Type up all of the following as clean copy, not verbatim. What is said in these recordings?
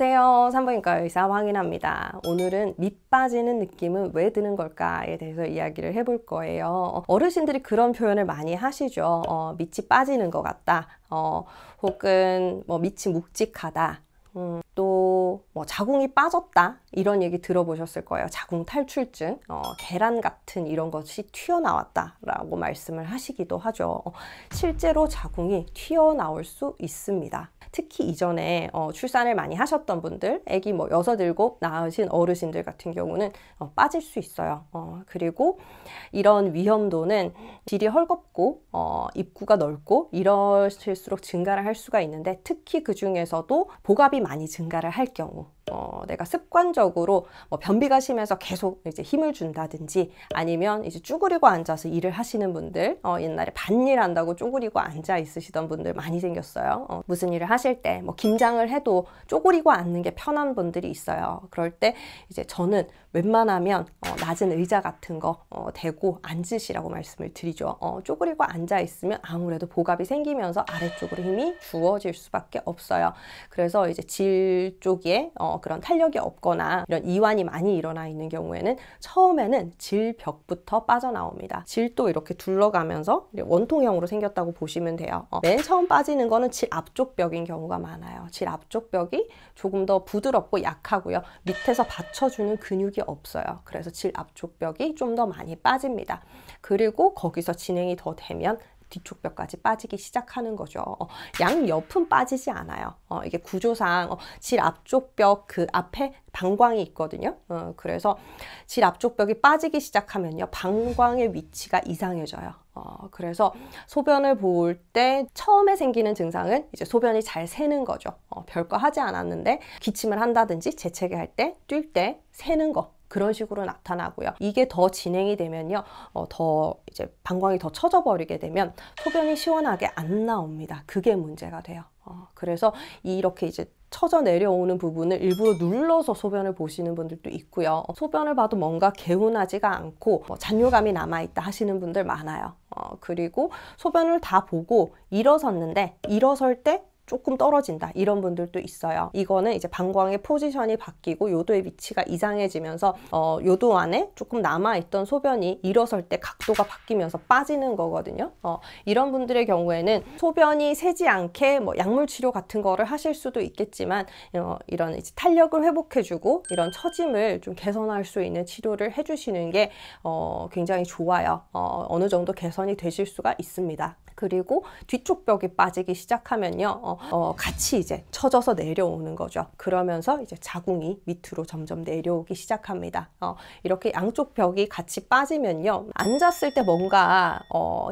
안녕하세요. 산부인과 의사 황인아입니다. 오늘은 밑 빠지는 느낌은 왜 드는 걸까에 대해서 이야기를 해볼 거예요. 어르신들이 그런 표현을 많이 하시죠. 밑이 빠지는 것 같다. 혹은 밑이 묵직하다. 또 뭐 자궁이 빠졌다 이런 얘기 들어보셨을 거예요. 자궁 탈출증, 계란 같은 이런 것이 튀어나왔다 라고 말씀을 하시기도 하죠. 실제로 자궁이 튀어나올 수 있습니다. 특히 이전에 출산을 많이 하셨던 분들, 아기 6, 7 낳으신 어르신들 같은 경우는 빠질 수 있어요. 그리고 이런 위험도는 질이 헐겁고 입구가 넓고 이러실수록 증가를 할 수가 있는데, 특히 그 중에서도 복압이 많이 증가를 할 경우, 내가 습관적으로 변비가 심해서 계속 이제 힘을 준다든지, 아니면 이제 쭈그리고 앉아서 일을 하시는 분들, 옛날에 밭일 한다고 쪼그리고 앉아 있으시던 분들 많이 생겼어요. 무슨 일을 하실 때 김장을 해도 쪼그리고 앉는 게 편한 분들이 있어요. 그럴 때 이제 저는 웬만하면 낮은 의자 같은 거 대고 앉으시라고 말씀을 드리죠. 쪼그리고 앉아 있으면 아무래도 복압이 생기면서 아래쪽으로 힘이 주어질 수밖에 없어요. 그래서 이제 질 쪽에 그런 탄력이 없거나 이런 이완이 많이 일어나 있는 경우에는 처음에는 질벽부터 빠져나옵니다. 질도 이렇게 둘러가면서 원통형으로 생겼다고 보시면 돼요. 맨 처음 빠지는 거는 질 앞쪽 벽인 경우가 많아요. 질 앞쪽 벽이 조금 더 부드럽고 약하고요. 밑에서 받쳐주는 근육이 없어요. 그래서 질 앞쪽 벽이 좀 더 많이 빠집니다. 그리고 거기서 진행이 더 되면 뒤쪽 벽까지 빠지기 시작하는 거죠. 양옆은 빠지지 않아요. 이게 구조상 질 앞쪽 벽 그 앞에 방광이 있거든요. 그래서 질 앞쪽 벽이 빠지기 시작하면요, 방광의 위치가 이상해져요. 그래서 소변을 볼 때 처음에 생기는 증상은 이제 소변이 잘 새는 거죠. 별거 하지 않았는데 기침을 한다든지 재채기 할 때, 뛸 때 새는 거, 그런 식으로 나타나고요. 이게 더 진행이 되면요, 더 이제 방광이 더 처져 버리게 되면 소변이 시원하게 안 나옵니다. 그게 문제가 돼요. 그래서 이렇게 이제 처져 내려오는 부분을 일부러 눌러서 소변을 보시는 분들도 있고요. 소변을 봐도 뭔가 개운하지가 않고 잔뇨감이 남아있다 하시는 분들 많아요. 그리고 소변을 다 보고 일어섰는데 일어설 때 조금 떨어진다 이런 분들도 있어요. 이거는 이제 방광의 포지션이 바뀌고 요도의 위치가 이상해지면서 요도 안에 조금 남아있던 소변이 일어설 때 각도가 바뀌면서 빠지는 거거든요. 이런 분들의 경우에는 소변이 새지 않게 약물 치료 같은 거를 하실 수도 있겠지만, 이런 이제 탄력을 회복해주고 이런 처짐을 좀 개선할 수 있는 치료를 해주시는 게 굉장히 좋아요. 어느 정도 개선이 되실 수가 있습니다. 그리고 뒤쪽 벽이 빠지기 시작하면요, 같이 이제 처져서 내려오는 거죠. 그러면서 이제 자궁이 밑으로 점점 내려오기 시작합니다. 이렇게 양쪽 벽이 같이 빠지면요, 앉았을 때 뭔가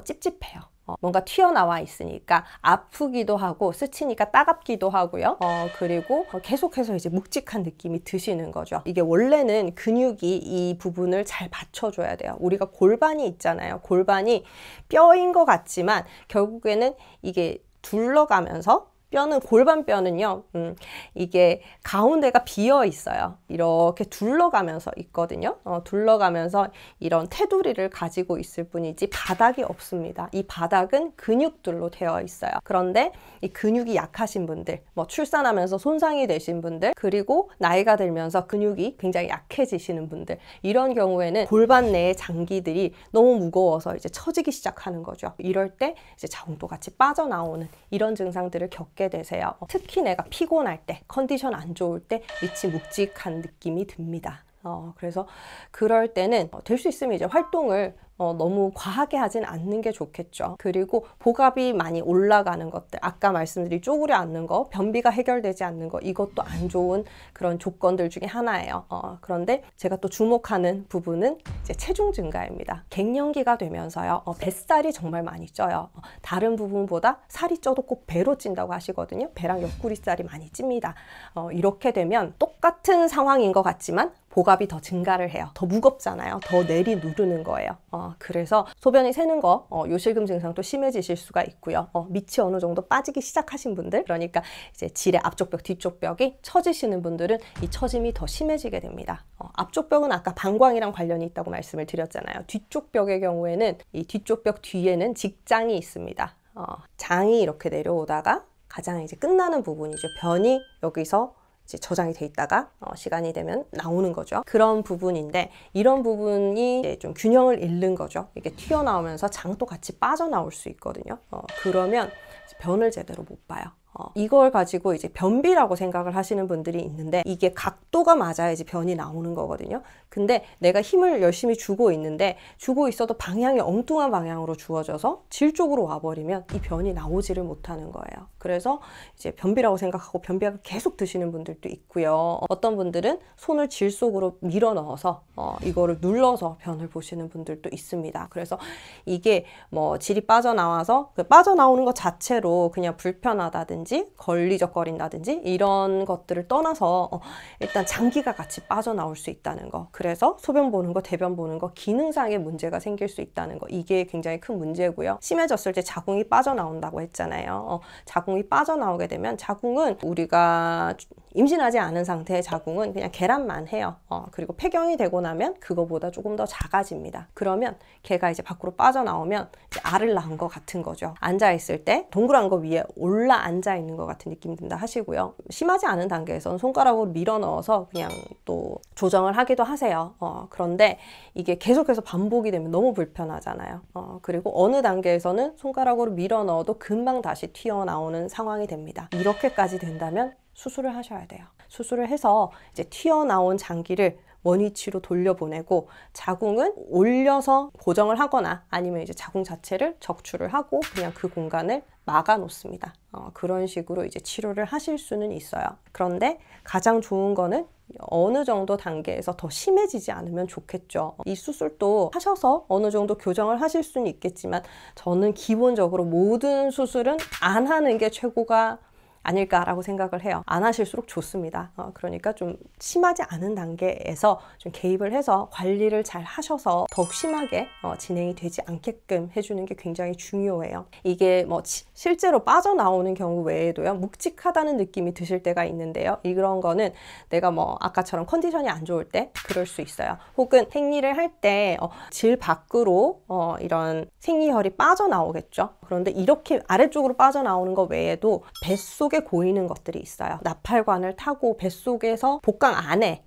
찝찝해요. 뭔가 튀어나와 있으니까 아프기도 하고 스치니까 따갑기도 하고요. 그리고 계속해서 이제 묵직한 느낌이 드시는 거죠. 이게 원래는 근육이 이 부분을 잘 받쳐줘야 돼요. 우리가 골반이 있잖아요. 골반이 뼈인 것 같지만 결국에는 이게 둘러가면서 골반뼈는요, 이게 가운데가 비어 있어요. 이렇게 둘러가면서 있거든요. 둘러가면서 이런 테두리를 가지고 있을 뿐이지 바닥이 없습니다. 이 바닥은 근육들로 되어 있어요. 그런데 이 근육이 약하신 분들, 출산하면서 손상이 되신 분들, 그리고 나이가 들면서 근육이 굉장히 약해지시는 분들, 이런 경우에는 골반 내의 장기들이 너무 무거워서 이제 처지기 시작하는 거죠. 이럴 때 이제 자궁도 같이 빠져나오는 이런 증상들을 겪게 되세요. 특히 내가 피곤할 때, 컨디션 안 좋을 때 밑이 묵직한 느낌이 듭니다. 그래서 그럴 때는 될 수 있으면 이제 활동을 너무 과하게 하진 않는 게 좋겠죠. 그리고 복압이 많이 올라가는 것들, 아까 말씀드린 쪼그려 앉는 거, 변비가 해결되지 않는 거, 이것도 안 좋은 그런 조건들 중에 하나예요. 그런데 제가 또 주목하는 부분은 이제 체중 증가입니다. 갱년기가 되면서요, 뱃살이 정말 많이 쪄요. 다른 부분보다 살이 쪄도 꼭 배로 찐다고 하시거든요. 배랑 옆구리살이 많이 찝니다. 이렇게 되면 똑같은 상황인 것 같지만 복압이 더 증가를 해요. 더 무겁잖아요. 더 내리 누르는 거예요. 그래서 소변이 새는 거, 요실금 증상도 심해지실 수가 있고요. 밑이 어느 정도 빠지기 시작하신 분들, 그러니까 이제 질의 앞쪽 벽, 뒤쪽 벽이 처지시는 분들은 이 처짐이 더 심해지게 됩니다. 앞쪽 벽은 아까 방광이랑 관련이 있다고 말씀을 드렸잖아요. 뒤쪽 벽의 경우에는 이 뒤쪽 벽 뒤에는 직장이 있습니다. 장이 이렇게 내려오다가 가장 이제 끝나는 부분이죠. 변이 여기서 이제 저장이 돼 있다가 시간이 되면 나오는 거죠. 그런 부분인데 이런 부분이 이제 좀 균형을 잃는 거죠. 이게 튀어나오면서 장도 같이 빠져나올 수 있거든요. 그러면 변을 제대로 못 봐요. 이걸 가지고 이제 변비라고 생각을 하시는 분들이 있는데 이게 각도가 맞아야지 변이 나오는 거거든요. 근데 내가 힘을 열심히 주고 있는데 주고 있어도 방향이 엉뚱한 방향으로 주어져서 질 쪽으로 와버리면 이 변이 나오지를 못하는 거예요. 그래서 이제 변비라고 생각하고 변비약을 계속 드시는 분들도 있고요. 어떤 분들은 손을 질 속으로 밀어 넣어서 이거를 눌러서 변을 보시는 분들도 있습니다. 그래서 이게 뭐 질이 빠져나와서 빠져나오는 것 자체로 그냥 불편하다든지 걸리적거린다든지 이런 것들을 떠나서 일단 장기가 같이 빠져나올 수 있다는 거. 그래서 소변 보는 거, 대변 보는 거, 기능상의 문제가 생길 수 있다는 거. 이게 굉장히 큰 문제고요. 심해졌을 때 자궁이 빠져나온다고 했잖아요. 자궁이 빠져나오게 되면 자궁은 우리가 임신하지 않은 상태의 자궁은 그냥 계란만 해요. 그리고 폐경이 되고 나면 그거보다 조금 더 작아집니다. 그러면 걔가 이제 밖으로 빠져나오면 이제 알을 낳은 것 같은 거죠. 앉아있을 때 동그란 거 위에 올라 앉아있는 것 같은 느낌이 든다 하시고요. 심하지 않은 단계에서는 손가락으로 밀어 넣어서 그냥 또 조정을 하기도 하세요. 그런데 이게 계속해서 반복이 되면 너무 불편하잖아요. 그리고 어느 단계에서는 손가락으로 밀어 넣어도 금방 다시 튀어나오는 상황이 됩니다. 이렇게까지 된다면 수술을 하셔야 돼요. 수술을 해서 이제 튀어나온 장기를 원위치로 돌려보내고 자궁은 올려서 고정을 하거나 아니면 이제 자궁 자체를 적출을 하고 그냥 그 공간을 막아 놓습니다. 그런 식으로 이제 치료를 하실 수는 있어요. 그런데 가장 좋은 거는 어느 정도 단계에서 더 심해지지 않으면 좋겠죠. 이 수술도 하셔서 어느 정도 교정을 하실 수는 있겠지만 저는 기본적으로 모든 수술은 안 하는 게 최고가 아닐까라고 생각을 해요. 안 하실수록 좋습니다. 그러니까 좀 심하지 않은 단계에서 좀 개입을 해서 관리를 잘 하셔서 더욱 심하게 진행이 되지 않게끔 해주는 게 굉장히 중요해요. 이게 뭐 실제로 빠져나오는 경우 외에도요, 묵직하다는 느낌이 드실 때가 있는데요. 이런 거는 내가 뭐 아까처럼 컨디션이 안 좋을 때 그럴 수 있어요. 혹은 생리를 할 때 질 밖으로 이런 생리혈이 빠져나오겠죠. 그런데 이렇게 아래쪽으로 빠져나오는 것 외에도 뱃속에 고이는 것들이 있어요. 나팔관을 타고 뱃속에서 복강 안에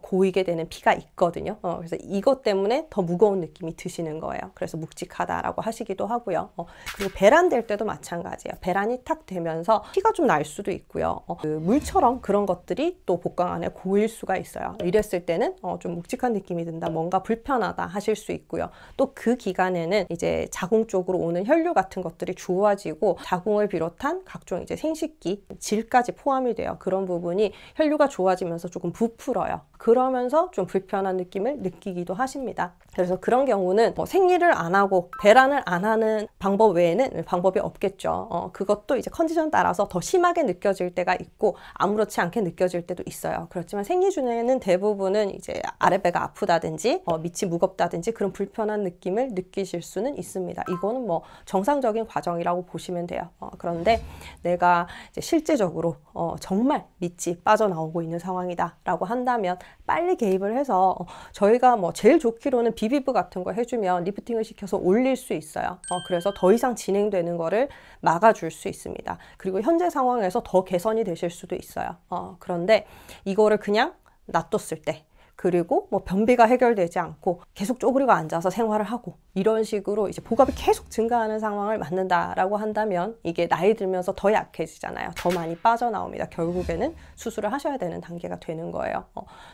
고이게 되는 피가 있거든요. 그래서 이것 때문에 더 무거운 느낌이 드시는 거예요. 그래서 묵직하다라고 하시기도 하고요. 그리고 배란 될 때도 마찬가지예요. 배란이 탁 되면서 피가 좀 날 수도 있고요. 그 물처럼 그런 것들이 또 복강 안에 고일 수가 있어요. 이랬을 때는 좀 묵직한 느낌이 든다, 뭔가 불편하다 하실 수 있고요. 또 그 기간에는 이제 자궁 쪽으로 오는 혈류 같은 것들이 좋아지고 자궁을 비롯한 각종 이제 생식기, 질까지 포함이 돼요. 그런 부분이 혈류가 좋아지면서 조금 부풀어요. 그러면서 좀 불편한 느낌을 느끼기도 하십니다. 그래서 그런 경우는 뭐 생리를 안 하고 배란을 안 하는 방법 외에는 방법이 없겠죠. 그것도 이제 컨디션 따라서 더 심하게 느껴질 때가 있고 아무렇지 않게 느껴질 때도 있어요. 그렇지만 생리 중에는 대부분은 이제 아랫배가 아프다든지 밑이 무겁다든지 그런 불편한 느낌을 느끼실 수는 있습니다. 이거는 뭐 정상적인 과정이라고 보시면 돼요. 그런데 내가 이제 실제적으로 정말 밑이 빠져나오고 있는 상황이다 라고 한다면 빨리 개입을 해서 저희가 뭐 제일 좋기로는 비비브 같은 거 해주면 리프팅을 시켜서 올릴 수 있어요. 그래서 더 이상 진행되는 거를 막아줄 수 있습니다. 그리고 현재 상황에서 더 개선이 되실 수도 있어요. 그런데 이거를 그냥 놔뒀을 때 그리고 뭐 변비가 해결되지 않고 계속 쪼그리고 앉아서 생활을 하고 이런 식으로 이제 복압이 계속 증가하는 상황을 맞는다라고 한다면 이게 나이 들면서 더 약해지잖아요. 더 많이 빠져나옵니다. 결국에는 수술을 하셔야 되는 단계가 되는 거예요.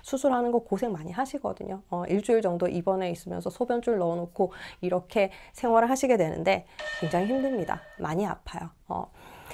수술하는 거 고생 많이 하시거든요. 일주일 정도 입원해 있으면서 소변줄 넣어놓고 이렇게 생활을 하시게 되는데 굉장히 힘듭니다. 많이 아파요.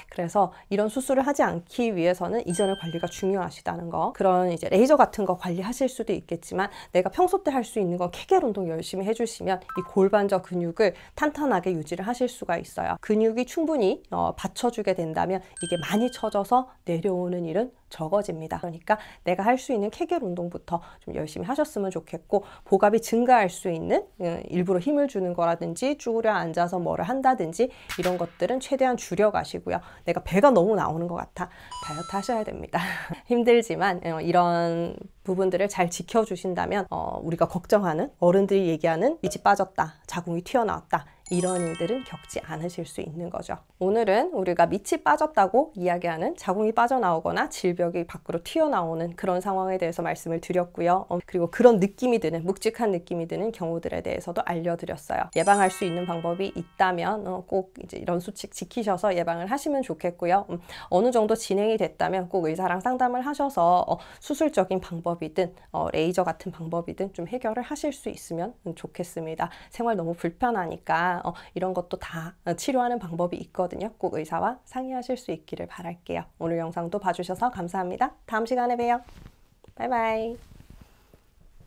그래서 이런 수술을 하지 않기 위해서는 이전의 관리가 중요하시다는 거. 그런 이제 레이저 같은 거 관리하실 수도 있겠지만 내가 평소 때 할 수 있는 건 케겔 운동 열심히 해주시면 이 골반저 근육을 탄탄하게 유지를 하실 수가 있어요. 근육이 충분히 받쳐주게 된다면 이게 많이 처져서 내려오는 일은 적어집니다. 그러니까 내가 할 수 있는 케겔 운동부터 좀 열심히 하셨으면 좋겠고 복압이 증가할 수 있는 일부러 힘을 주는 거라든지 쭈그려 앉아서 뭐를 한다든지 이런 것들은 최대한 줄여가시고요. 내가 배가 너무 나오는 것 같아. 다이어트 하셔야 됩니다. 힘들지만 이런 부분들을 잘 지켜주신다면 우리가 걱정하는 어른들이 얘기하는 밑이 빠졌다, 자궁이 튀어나왔다 이런 일들은 겪지 않으실 수 있는 거죠. 오늘은 우리가 밑이 빠졌다고 이야기하는 자궁이 빠져나오거나 질벽이 밖으로 튀어나오는 그런 상황에 대해서 말씀을 드렸고요. 그리고 그런 느낌이 드는, 묵직한 느낌이 드는 경우들에 대해서도 알려드렸어요. 예방할 수 있는 방법이 있다면 꼭 이제 이런 수칙 지키셔서 예방을 하시면 좋겠고요. 어느 정도 진행이 됐다면 꼭 의사랑 상담을 하셔서 수술적인 방법이든 레이저 같은 방법이든 좀 해결을 하실 수 있으면 좋겠습니다. 생활 너무 불편하니까 이런 것도 다 치료하는 방법이 있거든요. 꼭 의사와 상의하실 수 있기를 바랄게요. 오늘 영상도 봐주셔서 감사합니다. 다음 시간에 봬요. 바이바이.